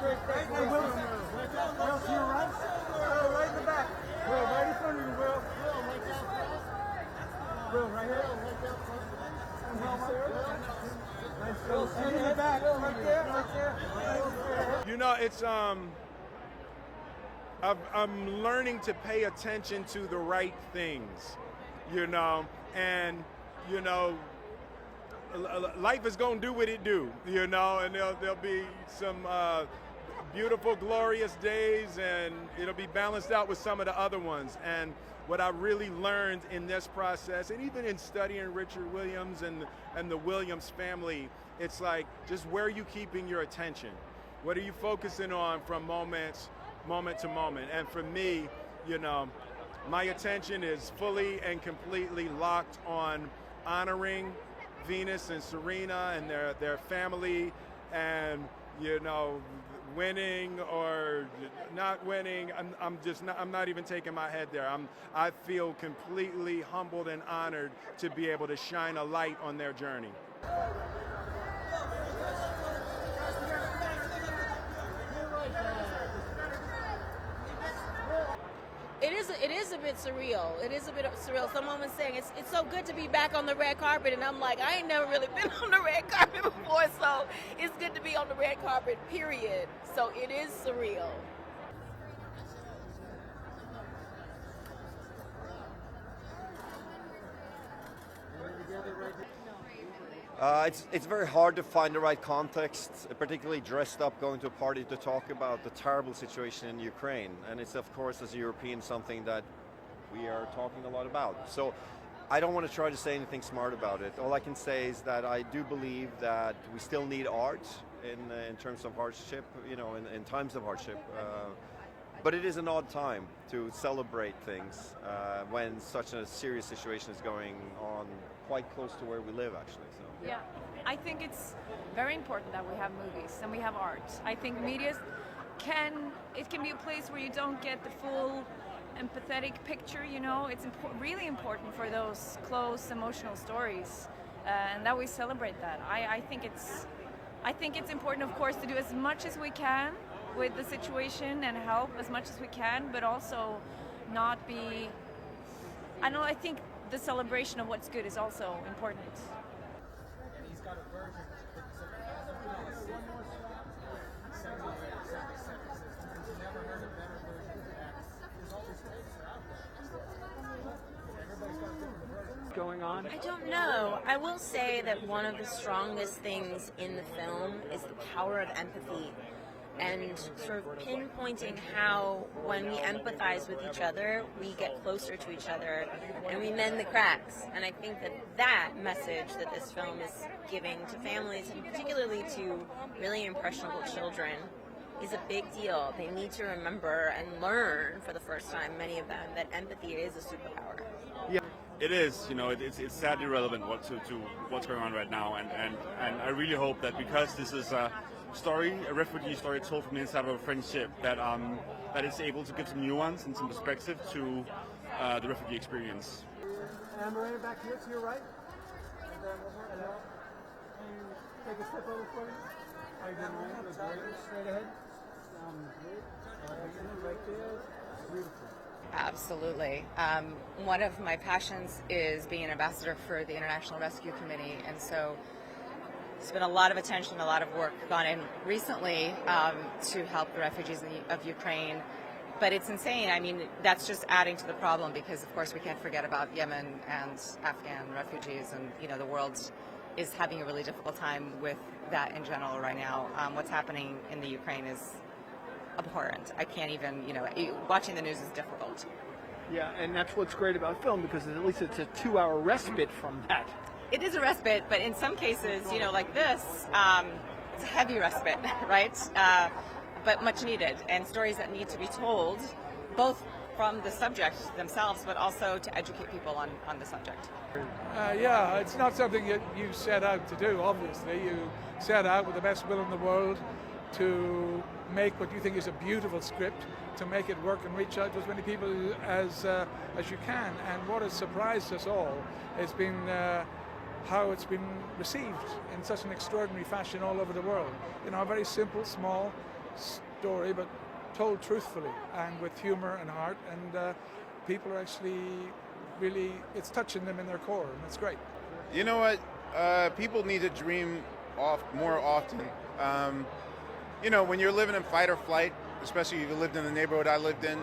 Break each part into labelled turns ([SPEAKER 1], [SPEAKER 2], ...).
[SPEAKER 1] Hey, Will, to your right. Will, right in the back. Will, right in front of you, Will. Will, right here. Will, in the back. Right there.
[SPEAKER 2] You know, it's I'm learning to pay attention to the right things, you know, and you know, life is gonna do what it do, you know, and there'll be some beautiful, glorious days, and it'll be balanced out with some of the other ones. And what I really learned in this process, and even in studying Richard Williams and the Williams family, it's like, just where are you keeping your attention? What are you focusing on from moment to moment? And for me, you know, my attention is fully and completely locked on honoring Venus and Serena and their family, and you know, winning or not winning, I'm not even taking my head there. I feel completely humbled and honored to be able to shine a light on their journey.
[SPEAKER 3] It is a bit surreal. It is a bit surreal. Someone was saying it's so good to be back on the red carpet, and I'm like, I ain't never really been on the red carpet before, so it's good to be on the red carpet, period. So it is surreal.
[SPEAKER 4] It's very hard to find the right context, particularly dressed up going to a party to talk about the terrible situation in Ukraine. And it's, of course, as a European, something that we are talking a lot about. So I don't want to try to say anything smart about it. All I can say is that I do believe that we still need art in terms of hardship, you know, in times of hardship. But it is an odd time to celebrate things when such a serious situation is going on quite close to where we live, actually. So.
[SPEAKER 5] Yeah, I think it's very important that we have movies and we have art. I think media can be a place where you don't get the full empathetic picture, you know. It's really important for those close emotional stories, and that we celebrate that. I think it's important, of course, to do as much as we can with the situation and help as much as we can, but also not be, I think the celebration of what's good is also important.
[SPEAKER 1] He's got a version. Never heard a better version of that. There's all these tapes out there. Everybody's got a different version. Going on?
[SPEAKER 3] I don't know. I will say that one of the strongest things in the film is the power of empathy, and sort of pinpointing how when we empathize with each other, we get closer to each other and we mend the cracks. And I think that message that this film is giving to families, and particularly to really impressionable children, is a big deal. They need to remember and learn for the first time, many of them, that empathy is a superpower.
[SPEAKER 6] Yeah. It is, you know, it's sadly relevant to what's going on right now, and I really hope that because this is a refugee story told from the inside of a friendship, that it's able to give some nuance and some perspective to the refugee experience.
[SPEAKER 1] And Miranda, back here to your right. And then over and take a step over for you. How you doing, Miranda? Straight ahead. Right there. Beautiful.
[SPEAKER 7] Absolutely. One of my passions is being an ambassador for the International Rescue Committee, and so there's been a lot of attention, a lot of work gone in recently to help the refugees of Ukraine. But it's insane. I mean, that's just adding to the problem, because, of course, we can't forget about Yemen and Afghan refugees, and, you know, the world is having a really difficult time with that in general right now. What's happening in the Ukraine is abhorrent. I can't even, you know, watching the news is difficult.
[SPEAKER 1] Yeah, and that's what's great about film, because at least it's a 2-hour respite from that.
[SPEAKER 7] It is a respite, but in some cases, you know, like this, it's a heavy respite, right? But much needed, and stories that need to be told, both from the subject themselves, but also to educate people on the subject.
[SPEAKER 8] Yeah, it's not something that you set out to do, obviously. You set out with the best will in the world to make what you think is a beautiful script, to make it work and reach out to as many people as you can. And what has surprised us all has been how it's been received in such an extraordinary fashion all over the world. You know, a very simple, small story, but told truthfully and with humor and heart, and people are actually really, it's touching them in their core, and that's great.
[SPEAKER 9] You know what? People need to dream more often. You know, when you're living in fight or flight, especially if you lived in the neighborhood I lived in,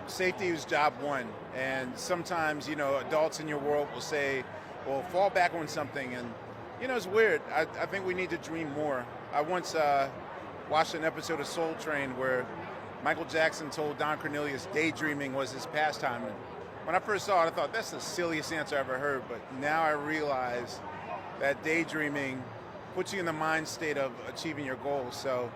[SPEAKER 9] safety is job one. And sometimes, you know, adults in your world will say, well, fall back on something. And, you know, it's weird. I think we need to dream more. I once watched an episode of Soul Train where Michael Jackson told Don Cornelius daydreaming was his pastime. And when I first saw it, I thought, that's the silliest answer I ever heard. But now I realize that daydreaming puts you in the mind state of achieving your goals. So,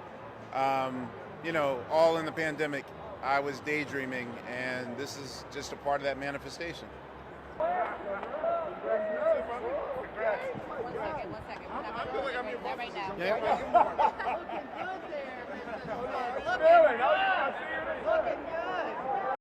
[SPEAKER 9] you know, all in the pandemic, I was daydreaming, and this is just a part of that manifestation.
[SPEAKER 7] One second. I feel like I'm right now.
[SPEAKER 1] Yeah.